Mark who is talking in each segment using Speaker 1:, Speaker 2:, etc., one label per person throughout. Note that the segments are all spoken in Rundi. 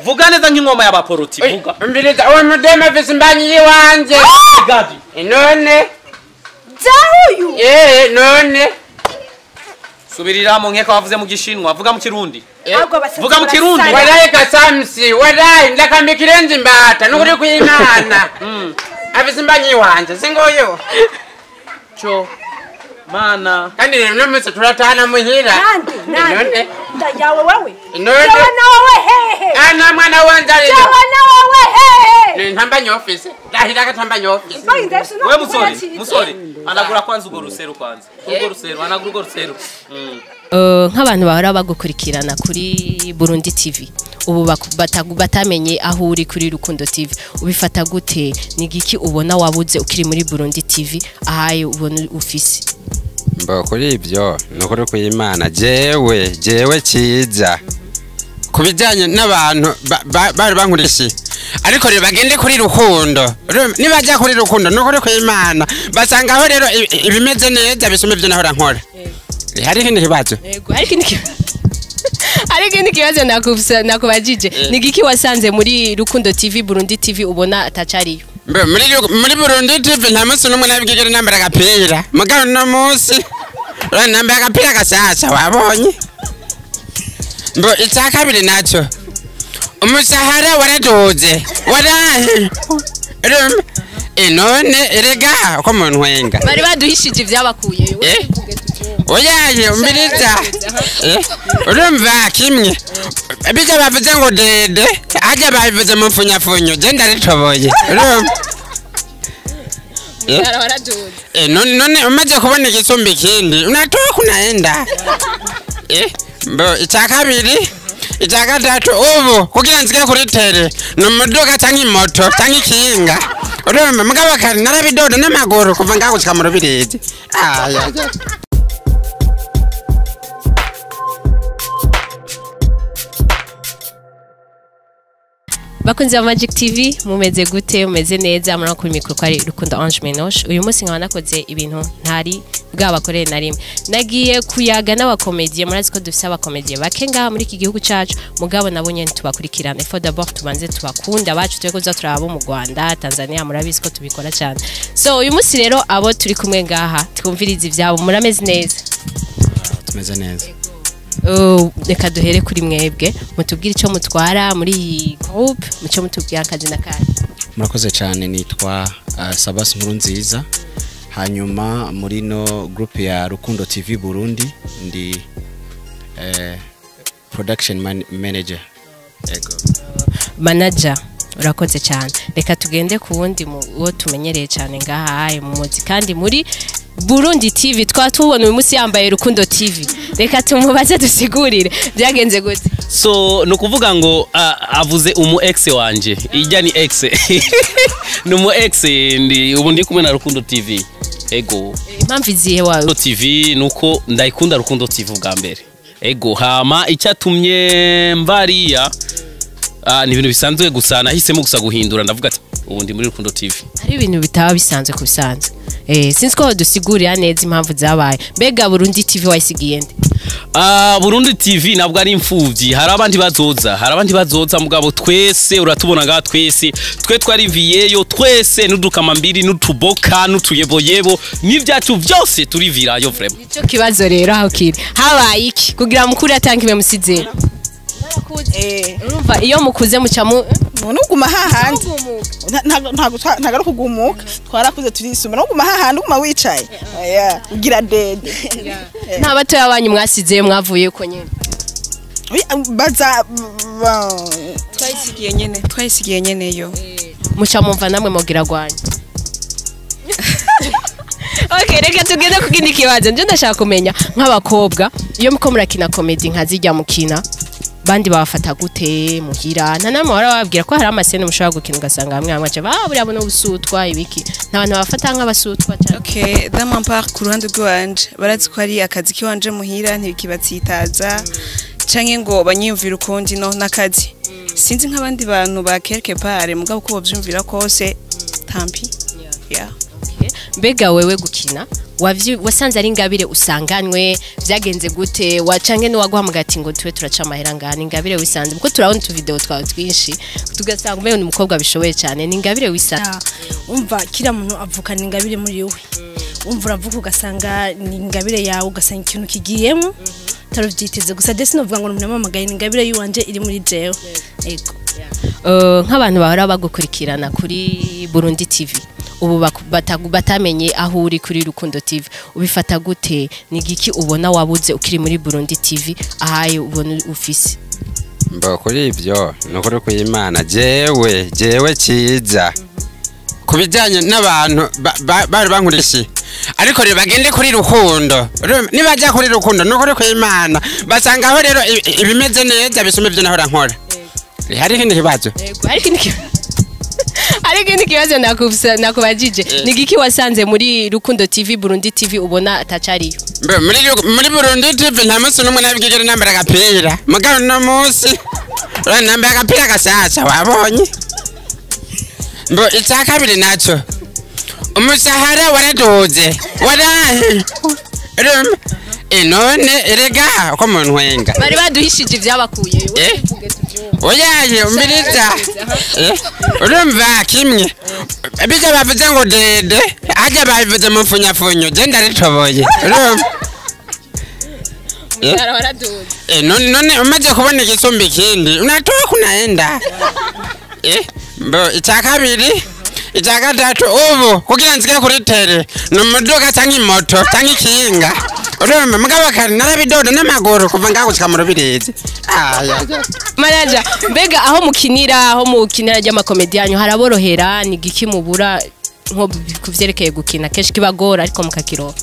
Speaker 1: Vuga neza nk'ingoma y'abaporoti vuga.
Speaker 2: Mbiriza uwo mudema visimbanyi wanje.
Speaker 1: Gabi.
Speaker 2: None.
Speaker 3: Zahuyu.
Speaker 2: None.
Speaker 1: Subirira mu nkeka wavuze mu gishinwa vuga mu kirundi.
Speaker 3: Vuga
Speaker 1: mu kirundi.
Speaker 2: Walayi kasamsi, walayi ndakamukirenzi mbata nukuri kw'Imana. Avisimbanyi wanje singoyo.
Speaker 1: Cho. Mana.
Speaker 2: Kandi rero mwese turatana muhira.
Speaker 3: Nande. Ndayawe wewe.
Speaker 2: None.
Speaker 3: Jawana wewe hehe.
Speaker 2: Ana mwana wanje rero.
Speaker 3: Jawana wewe hehe.
Speaker 2: Ntambanye office. Lahira katambanye office.
Speaker 1: We musori. Anagura kwanza ugo rusero kwanza. Ugo rusero, anagura ugo rusero.
Speaker 4: Nk'abantu bahora bagukurikirana kuri Burundi TV. Ubu batamenye aho uri kuri Rukundo TV. Ubifata gute? Ni giki ubona wabuze ukiri muri Burundi TV? Ahaye ubona ufise.
Speaker 5: Mba kuri ibyo nukuri kw'Imana jewe CIZA kubijanye n'abantu bari bankurishi ariko rero bagende kuri Rukundo nibaja kuri Rukundo nukuri kw'Imana basangaho rero ibimeze neza bisume byo nahora nkora hari ikindi kibazo
Speaker 4: yego hari ikindi kibazo nakubajije ni giki wasanze muri Rukundo TV Burundi TV ubona atacariyo
Speaker 5: muri Burundi TV nta munsi n'umwe nabigigera nambara agapira mugabo no munsi nambara agapira gasasa wabonye mbo icyakabiri nacyo umusahara waradoze warahe none erega ko muntu wenga
Speaker 4: bari baduhishije ibyabakuye
Speaker 5: oyaye umbiriza urumva kimwe bijya bavuze ngo dede ajya babivuze mu mfunyafunyo je ndaritoboye urumva none umaze kubona igisumba ikindi unatoka unaenda mbo icyakabiri icyagatatu ubu kugira nzike kuri tere n'umuduga cyangwa imoto cyangwa ikinga urumva mugabo kari narabidodo n'amaguru kuva ngaho gushika mu rubirizi
Speaker 4: Bakunzi ba Magic TV mumeze gute mumeze neza murako kuri mikro kwa Rukundo Ange Menoche uyu munsi nkaba nakoze ibintu ntari bwabakorere na rimwe nagiye kuyaga n'abakomedie murazi ko dufise abakomedie bake ngaha muri iki gihugu cacu mugabo nabonye tubakurikirana for d'abord tubanze tubakunda bacu twe kuza turabo mu Rwanda Tanzania murabizi ko tubikora cyane so uyu munsi rero abo turi kumwe ngaha twumviriza ivyabo murameze neza
Speaker 5: tumeze neza
Speaker 4: reka duhere kuri mwebwe mutubwire icyo mutwara muri iyi groupe mucyo mutubwira akazi na kare
Speaker 6: murakoze cyane nitwa Sabas Nkurunziza hanyuma muri no groupe ya Rukundo TV Burundi ndi production manager
Speaker 4: manager urakoze cyane reka tugende ku wundi wo tumenyereye cyane ngaha mu muzi kandi muri Burundi TV twatubona uyu munsi yambaye Rukundo TV reka tumubaze dusigurire byagenze gute
Speaker 1: so no kuvuga ngo avuze umu ex wanje ijya ni ex no mu ex ndi ubu ndi kumwe na Rukundo TV ego
Speaker 4: impamvu izihe wawe
Speaker 1: Rukundo TV nuko ndayikunda Rukundo TV bwa mbere ego hama icyatumye mbariya ni ibintu bisanzwe gusa nahisemo gusa guhindura ndavuga ati ubu ndi muri Rukundo TV
Speaker 4: ari ibintu bitaba bisanzwe kubisanzwe sinzi ko dusigurira neza impamvu zabaye mbega Burundi TV wayisigiye nde
Speaker 1: Burundi TV nabwo ari imfuvyi hari abandi bazoza mugabo twese uratubona nga twese twe twariviyeyo twese nudukamambiri nutuboka nutuyeboyebo n'ivyacu byose turivirayo vraiment
Speaker 4: ico kibazo rero aho kiri habaye iki kugira mukuri atangiwe musizera urumva iyo mukuze mucamu
Speaker 3: nuguma hahandi ntago kugumuka twarakuze turisuma nuguma hahandi uguma wicaye ugira dede
Speaker 4: nta bato yabanyu mwasize mwavuye ko nyene
Speaker 3: baza
Speaker 7: twayisigiye nyene yo
Speaker 4: muca mumva namwe mugira gwanya Okay reka tugende kugindi kibazo nje ndashaka kumenya nk'abakobwa iyo muko murakina comedy nkazijya mukina bandi bafata gute muhira nta namwe warababwira ko hari amasene mushobora gukina ugasanga hamwe hamwe buriya bona ubusutwa ibiki n'abantu bafata nk'abasutwa cyane
Speaker 7: okay dama part ku ruhande rwanje barazi ko ari akazi kiwanje muhira ntibikibatsitaza canke ngo banyimvira ukundi no nakazi sinzi nk'abandi bantu ba quelque part mugabo ko bavyumvira kose tampi
Speaker 4: mbega wewe gukina wasanze ari ingabire usanganywe byagenze gute wacange no waguhamagara ati ngo tuwe turaca amahera ngana ingabire wisanze kuko turabona tu video twawe twinshi tugasanga umewe ni umukobwa bishoboye cyane ni ingabire wisanze
Speaker 8: umva kira muntu avukana ingabire muri we umva uravuga ugasanga ni ingabire yawe ugasanga ikintu kigiyemo taruvyiteze gusa desi novuga ngo umuntu amamagaye ni ingabire yuwanje iri muri jewe ego
Speaker 4: nk'abantu bahora bagukurikirana kuri Burundi TV ubu batamenye aho uri kuri Rukundo TV ubifata gute ni giki ubona wabuze ukiri muri Burundi TV ahaye ubona ufise
Speaker 5: mbo kuri ibyo nukuri kuyimana jewe CIZA kubijanye n'abantu bari bankurishi ariko rero bagende kuri Rukundo nibaja kuri Rukundo nukuri kuyimana basanga aho rero ibimeze neza bisome byo nahora nkora hari ikindi kibazo
Speaker 4: ariko ni kibazo nakubajije ni giki wasanze muri Rukundo TV Burundi TV ubona atacariyo
Speaker 5: muri Burundi TV nta musi numwe nabigigera nambara agapira mugabo no musi nambara agapira gasasa wabonye mbo icyakabiri naco umusahara waradoze warahe none erega ko mu ntwenga
Speaker 4: bari baduhishije ibyabakuye
Speaker 5: oyaye umbiriza urumva kimwe bijya bavuze ngo dede ajya babivuze mu mfunyafunyo je ndaritoboye urumva none umaze kubona igisumbi kindi unatoka kunaenda mbo icyakabiri icyagatatu ubu kugira nzike kuri tere numuduga canke imoto canke ikinga urumva mugabo kari narabidoda n'amaguru kuva ngaho gushika mu rubirizi
Speaker 4: manager mbega aho mukinira ry'amakomedianyo haraborohera ni giki mubura nko kuvyerekeye gukina kenshi kibagora ariko mukakiro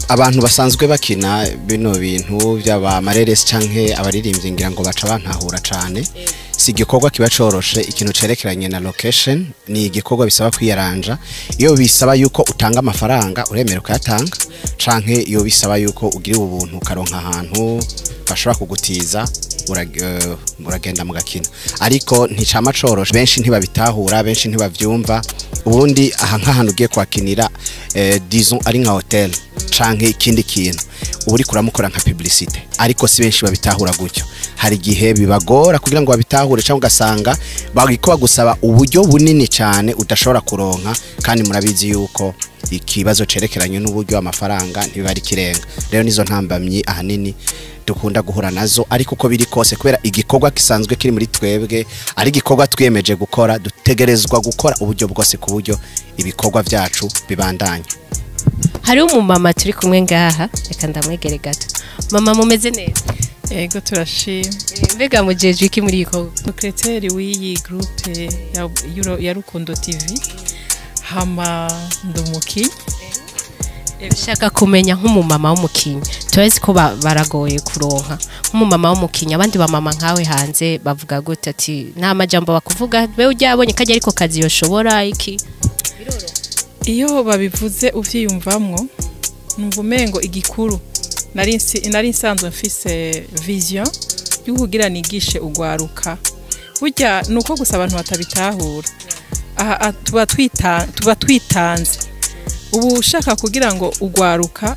Speaker 6: abantu basanzwe bakina bino bintu by'aba mareresi canke abaririmbyi ngira ngo baca bantahura cane si igikorwa kiba coroshe ikintu cerekeranye na location ni igikorwa bisaba kwiyaranja iyo bisaba yuko utanga amafaranga uremera ukayatanga canke iyo bisaba yuko ugira ubuntu ukaronka ahantu bashobora kugutiza uragenda mugakina ariko nticama coroshe benshi ntibabitahura benshi ntibavyumva ubundi aha nk'ahantu ugiye kwakinira disons ari nka hotel canke ikindi kintu uri kuramukora nka publicité ariko si benshi babitahura gutyo hari gihe bibagora kugira ngo babitahure cyangwa ugasanga bagiko bagusaba uburyo bunini cyane udashobora kuronka kandi murabizi yuko ikibazo cerekeranye n'uburyo amafaranga ntibari kirenga rero nizo ntambamyi ahanini dukunda guhura nazo ariko uko biri kose kubera igikorwa kisanzwe kiri muri twebwe ari igikorwa twiyemeje gukora dutegerezwa gukora uburyo bwose ku buryo ibikorwa byacu bibandanya
Speaker 4: hari umumama turi kumwe ngaha reka ndamwegere gato mama mumeze neza
Speaker 9: ego turashima
Speaker 4: mbega mujeje iki muri iko
Speaker 9: secretary w'iyi groupe ya Rukundo TV hama ndumuki
Speaker 4: shaka kumenya nk'umumama w'umukinyi turazi ko baragoye kuronka nk'umumama w'umukinyi abandi bamama nkawe hanze bavuga gute ati nta majambo bakuvuga be ujyabonye kajya ariko kazi yoshobora iki
Speaker 9: iyo babivuze uvyiyumvamwo numva umengo igikuru nari nsanzwe mfise vision y'ukugira nigishe ugwaruka burya nuko gusa abantu batabitahura aha tuba twitanze ubu ushaka kugira ngo ugwaruka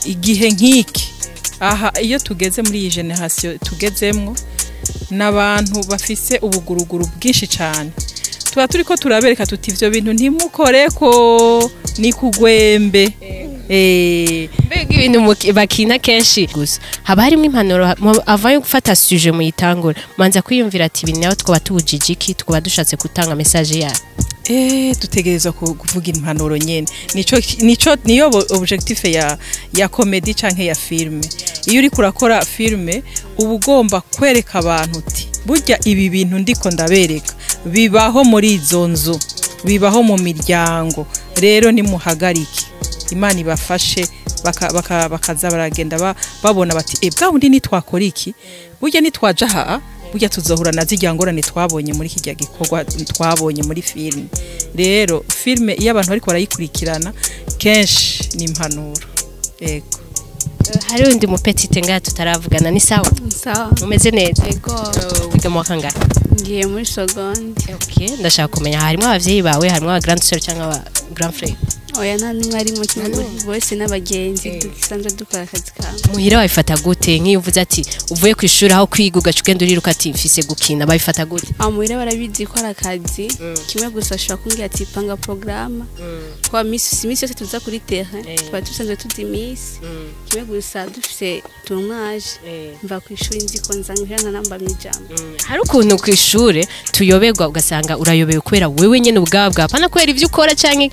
Speaker 9: igihe nk'iki aha iyo tugeze muri iyi generation tugezemwo n'abantu bafise ubuguruguru bwinshi cyane tuba turiko turabereka tuti ivyo bintu ntimukoreko ni kugwembe
Speaker 4: mbega ibintu bakina kenshi gusa haba harimo impanuro avayo gufata sujet mu yitangura manza kwiyumvira ati ibintu naho twaba tubujijiki twaba dushatse gutanga message yayo
Speaker 9: dutegerezwa kuvuga impanuro nyene niyo objectif ya comedy canke ya filme iyo uri kurakora filme uba ugomba kwereka abantu uti burya ibi bintu ndiko ndabereka bibaho muri izo nzu bibaho mu miryango rero nimuhagarike Imana ibafashe bakaza baragenda babona bati bwa undi nitwakora iki burya nitwaja ha burya tuzohura na zijya ngorane twabonye muri kijya gikorwa twabonye muri filme rero filme iyo abantu bariko barayikurikirana kenshi ni impanuro yego
Speaker 4: hari undi mupetite ngaha tutaravugana ni sawa umeze neza
Speaker 10: yego
Speaker 4: wiga mu wakanga
Speaker 10: ngiye muri seconde
Speaker 4: okay ndashaka kumenya harimo abavyeyi bawe harimo aba grand sœur cyangwa aba grand frère
Speaker 10: oya nta numwe ari mu kintu bose n'abagenzi dusanzwe dukora akazi kamwe
Speaker 4: muhira babifata gute nk'iyo uvuze ati uvuye ku ishuri aho kwiga ugaca ugenda uriruka ati mfise gukina babifata gute
Speaker 10: muhira barabizi ko ari akazi kimwe gusa ashobora kumbwira ati panga porogaramu kwa misi yose tuza kuri terrain tuba dusanzwe tuzi imisi kimwe gusa dufise tournage mva ku ishuri nzi ko nzangira nka namba mw'ijambo
Speaker 4: hari ukuntu ku ishuri tuyoberwa ugasanga urayobewe kubera wewe nyene ubwabwa apana kubera ivyo ukora canke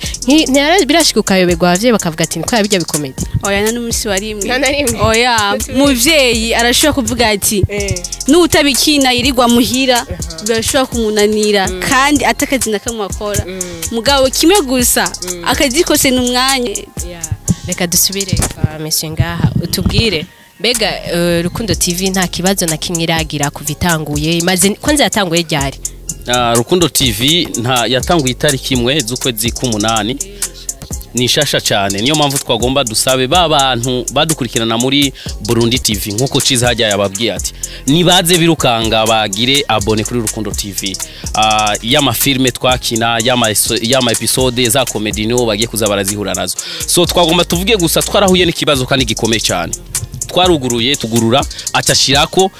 Speaker 4: birashika ukayoberwa abavyeyi bakavuga ati niko yabijya bikomedi
Speaker 10: oya nta n'umusi warimwe oya muvyeyi arashobora kuvuga ati n'utabikina yirirwa muhira birashobora kumunanira kandi atakazi na kamwe akora mugabo kimwe gusa akazi kose n'umwanya
Speaker 4: reka dusubire kwa monsieur ngaha utubwire mbega Rukundo TV nta kibazo na kimwe iragira kuva itanguye imaze kwanza yatanguye ryari
Speaker 1: Rukundo TV yatanguye itariki imwe z'ukwezi k'umunani ni shasha cyane niyo mpamvu twagomba dusabe bantu badukurikirana muri Burundi TV nkuko CIZA hajya yababwiye ati nibaze birukanga bagire abone kuri Rukundo TV y'amafilme twakina y'ama episode za comedy niho bagiye kuza barazihura nazo so twagomba tuvuge gusa twarahuye n'ikibazo kandi gikomeye cyane twaruguruye tugurura acashirako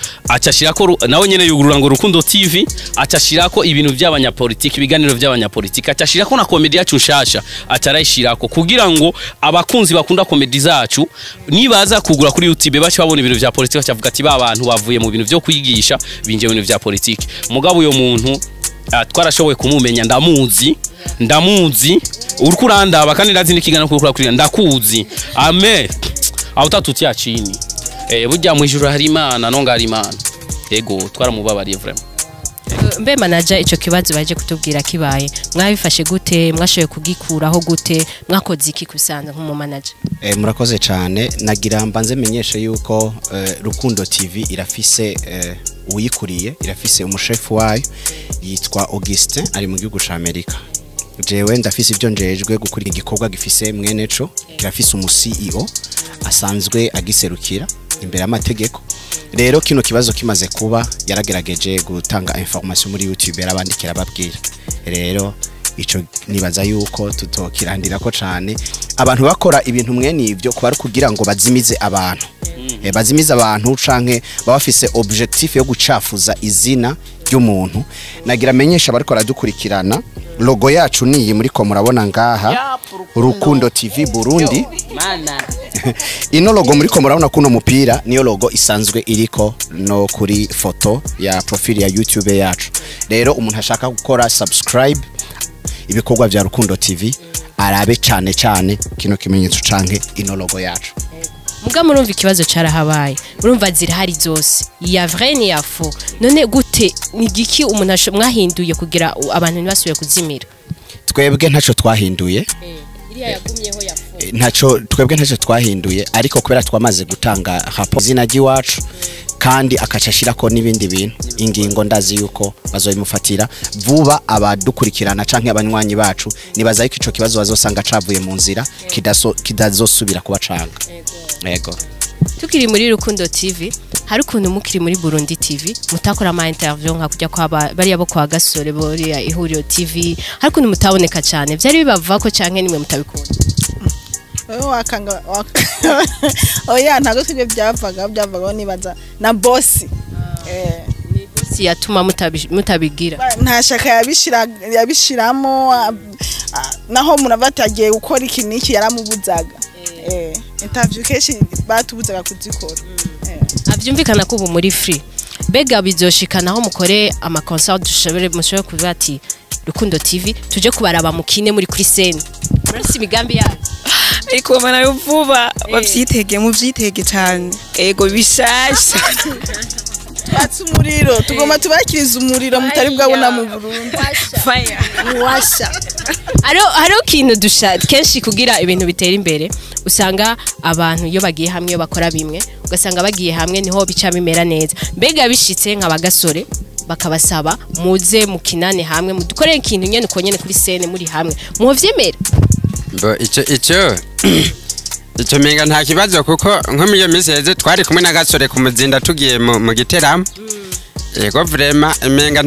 Speaker 1: nawe nyene yugurura ngo Rukundo TV acashirako ibintu by'abanyapolitiki ibiganiro by'abanyapolitiki acashirako na comedy yacu nshasha atarayishirako kugira ngo abakunzi bakunda comedy zacu nibaza kugura kuri YouTube bace babona ibintu bya politiki bacavuga ati ba bantu bavuye mu bintu byo kwigisha binje mu bintu bya politiki mugabo uyo muntu twarashoboye kumumenya ndamuzi urukurandaba kandi ndazi n'ikigana kuri ndakuzi amen autatuti ya chini burya mwijuru hari Imana nonga hari Imana yego twaramubabariye vraiment
Speaker 4: mbe manager ico kibazo baje kutubwira kibaye mwabifashe gute mwashoye kugikuraho gute mwakoze iki kusanza nk'umu manager
Speaker 6: murakoze cyane nagira mbanze menyeshe yuko Rukundo TV irafise uyikuriye irafise umushefu wayo yitwa Augustin ari mu gihugu ca Amerika jewe ndafise ibyo njejwe gukora igikorwa gifise mweneco kirafise umu CEO asanzwe agiserukira imbere y'amategeko rero kino kibazo kimaze kuba yaragerageje gutanga information muri YouTube yarabandikira babwira rero ico nibaza yuko tutokirandira ko cyane abantu bakora ibintu mwene ivyo kuba ari kugira ngo bazimize abantu bazimize abantu canke babafise objectif yo gucafuza izina ry'umuntu nagira menyesha bariko radukurikirana logo yacu niyi muri ko murabona ngaha Rukundo TV Burundi ino logo muri ko murabona kuno mupira niyo logo isanzwe iriko no kuri foto ya profile ya YouTube yacu rero umuntu ashaka gukora subscribe ibikorwa bya Rukundo TV arabe cyane kino kimenyetso canke ino logo yacu
Speaker 4: muga murumva ikibazo carahabaye murumva zirahari zose ya vrai ni ya faux none gute ni giki umuntu mwahinduye kugira abantu ntibasubiye kuzimira
Speaker 6: twebwe ntaco twahinduye
Speaker 4: iriya yagumyeho ya faux
Speaker 6: twebwe ntaco twahinduye ariko kubera twamaze gutanga rapport zina giwacu kandi akacashirako n'ibindi bintu ingingo ndazi yuko bazoyimufatira vuba abadukurikirana canke abanywanyi bacu nibaza yuko ico kibazo bazosanga cavuye mu nzira kidazosubira kuba canga yego
Speaker 4: tukiri muri Rukundo TV hari ukuntu mukiri muri Burundi TV mutakora ama interview nka kujya kwa bari abo kwa gasore bori ya ihuriro TV hari ukuntu mutaboneka cyane byari bibava ko canke nimwe mutabikunda
Speaker 3: wakanga oya ntago twebwe byavaga nibaza na boss
Speaker 4: ni boss yatuma mutabigira
Speaker 3: ntashaka yabishiramo naho munavatagiye gukora ikiniki yaramubuzaga interview keshi batubuzaga kuzikora
Speaker 4: avyumvikana ko ubu muri free bega bizoshikana aho mukore ama concert dushobore kuvuga ati Rukundo TV tuje kubaraba mukine muri kuri scene murasi migambi yacu
Speaker 7: ariko mana vuba bavyitege mu vyitege cyane ego bishasha
Speaker 3: umuriro tugoma tubakiriza umuriro mutari bwabona mu Burundi
Speaker 7: fire
Speaker 3: washa
Speaker 4: aro kintu dusha kenshi kugira ibintu bitera imbere usanga abantu iyo bagiye hamwe yo bakora bimwe ugasanga bagiye hamwe niho bica bimera neza mbega bishitse nk'abagasore bakabasaba muze mukinane hamwe mudukoreye ikintu nyene uko nyene kuri scene muri hamwe muvyemera
Speaker 5: icyo menga nta kibazo kuko nko muri iyo minsi heze twari kumwe n'agasore ku muzinda tugiye mu giteramo yego vrema menga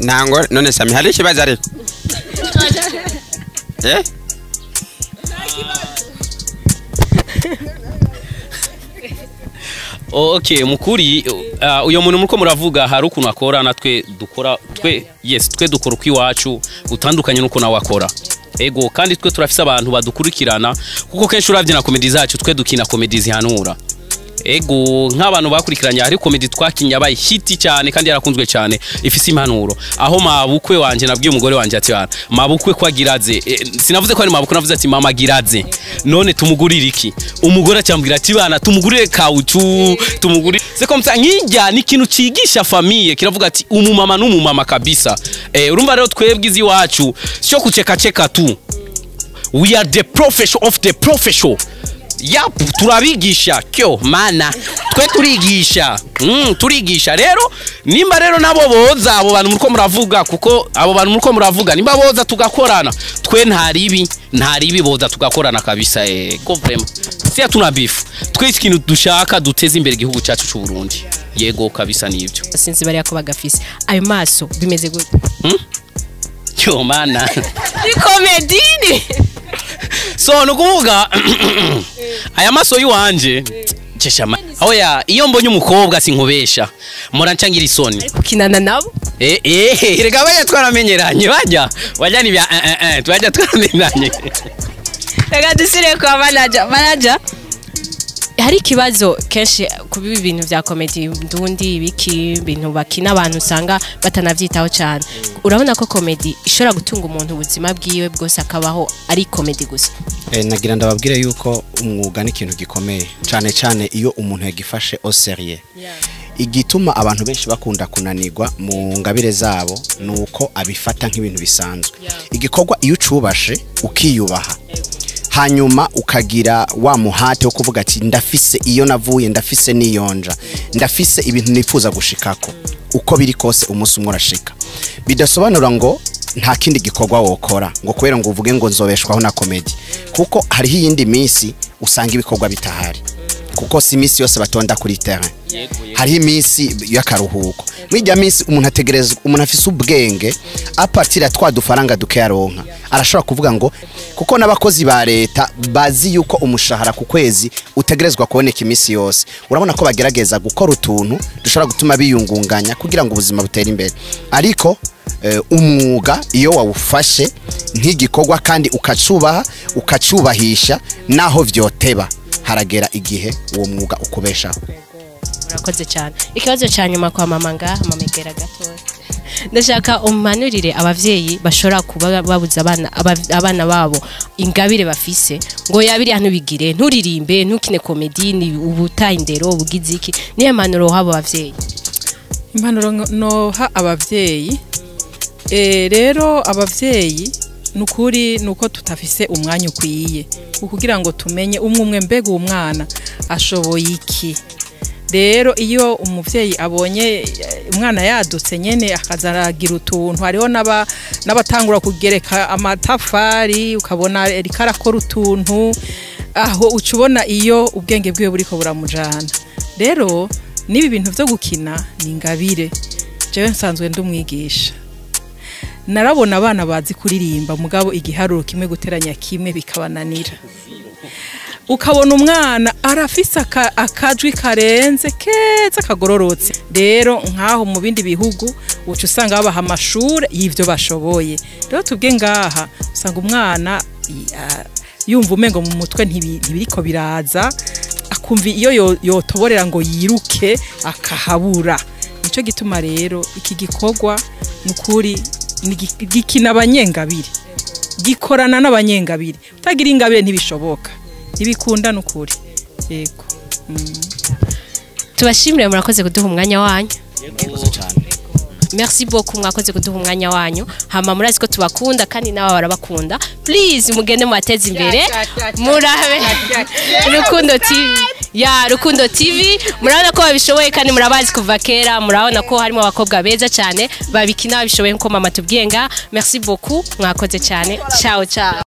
Speaker 5: ntango none sami hari ikibazo ariko
Speaker 1: Okay, mukuri uyo muntu muriko muravuga hari ukuntu akora natwe dukora twe dukora uko iwacu utandukanye nuko nawe akora. Ego kandi twe turafise abantu badukurikirana kuko kenshi uravye na comedy zacu twe dukina comedy zihanura. Ego nk'abantu bakurikiranye hari comedy twakinya bayi hiti cyane kandi yarakunzwe cyane ifise impanuro. Aho mabukwe wanje nabwiye umugore wanje ati bana mabukwe kwagiraze sinavuze ko ari mabukwe navuze ati mama giraze none tumugurira iki umugore acyambwira ati bana tumugurire kauchu tumugurire c'est comme ça nkijya ni kintu cigisha famille kiravuga ati umumama n'umumama kabisa urumva rero twebwe izi wacu cyo kucheka cheka tu we are the professional of the professional. Yap turabigisha kyo mana twe turigisha rero nimba rero nabo boza abo bantu muriko muravuga kuko abo bantu muriko muravuga nimba boza tugakorana twe ntaribi boza tugakorana kabisa ko vraiment si tuna beef twe ikintu dushaka duteza imbere igihugu cyacu cy'u Burundi yego kabisa nivyo
Speaker 4: sinzi bari yako bagafise ayo maso bimeze gute
Speaker 1: kyo mana
Speaker 4: ni comedie
Speaker 1: so nukuvuga aya maso yuwanje ceshama oya iyo mbonye umukobwa sinkubesha murancangira isoni
Speaker 4: ariko kinana nabo
Speaker 1: rega bajya twaramenyeranye bajya ni bya twajya twaramenyeranye
Speaker 4: rega dusire kwa manager hari kibazo kenshi kubiba ibintu vya comedy ndundi ibiki ibintu bakina abantu usanga batanavyitaho cyane urabona ko comedy ishobora gutunga umuntu ubuzima bwiwe bwose akabaho ari comedy gusa
Speaker 6: nagira ndababwire yuko umwuga ni ikintu gikomeye cyane iyo umuntu yagifashe au sérieux igituma abantu benshi bakunda kunanirwa mu ngabire zabo nuko abifata nk'ibintu bisanzwe igikorwa iyo ucubashe ukiyubaha hanyuma ukagira wa muhate wo kuvuga ati ndafise iyo navuye ndafise niyonja ndafise ibintu nifuza gushikako uko biri kose umunsi umwe urashika bidasobanura ngo nta kindi gikorwa wokora ngo kubera ngo uvuge ngo nzobeshwaho na comedy kuko hari iyindi minsi usanga ibikorwa bitahari kuko si minsi yose batonda kuri terrain hari minsi y'akaruhuko mwijya minsi umuntu ategerezwa umuntu afise ubwenge apatira twadufaranga dukeyaronka arashobora kuvuga ngo kuko nabakozi ba leta bazi yuko umushahara ku kwezi utegerezwa kuboneka imisi yose urabona ko bagerageza gukora utuntu dushobora gutuma biyungunganya kugira ngo ubuzima butere imbere ariko umwuga iyo wawufashe nk'igikorwa kandi ukacubahisha naho vyoteba haragera igihe uwo mwuga ukubeshaho.
Speaker 4: Urakoze cyane. Ikibazo cyanyuma kwa mama ngaha mamegera gato. Ndashaka umanurire abavyeyi bashora kuba babuza abana babo ingabire bafise ngo yabiri hano bigire nturirimbe ntukine comedy ni ubutaha indero ubugiziki niye manuro habo abavyeyi.
Speaker 9: Impanuro no ha abavyeyi rero abavyeyi nukuri nuko tutafise umwanya ukwiye kugira ngo tumenye umwe mbega umwana ashoboye iki rero iyo umuvyeyi abonye umwana yadutse nyene akazaragira utuntu hariho n'abatangura kugereka amatafari ukabona rikarakora utuntu aho ucubona iyo ubwenge bwiwe buriko buramujana rero nibi bintu byo gukina ni ingabire jewe nsanzwe ndumwigisha narabona abana bazi kuririmba mugabo igiharuro kimwe guteranya kimwe bikabananira ukabona umwana arafise akajwi karenze keza kagororotse rero nkaho mu bindi bihugu ucu usanga babaha amashure y'ivyo bashoboye rero tubwe ngaha usanga umwana yumva umengo mu mutwe ntibiriko biraza akumva iyo yotoborera ngo yiruke akahabura nico gituma rero iki gikorwa nukuri gikina abanyengabire gikorana n'abanyengabire utagira ingabire ntibishoboka ntibikunda nukuri yego
Speaker 4: tubashimire murakoze kuduha umwanya wanyu
Speaker 6: cyane
Speaker 4: merci beaucoup mwakoze kuduha umwanya wanyu hama murazi ko tubakunda kandi nawe barabakunda please mugende mubateze imbere murabe Rukundo TV Rukundo TV murabona ko babishoboye kandi murabazi kuva kera murabona ko harimo abakobwa beza cyane babikina babishoboye nko mama tubwiyenga merci beaucoup mwakoze cyane ciao ciao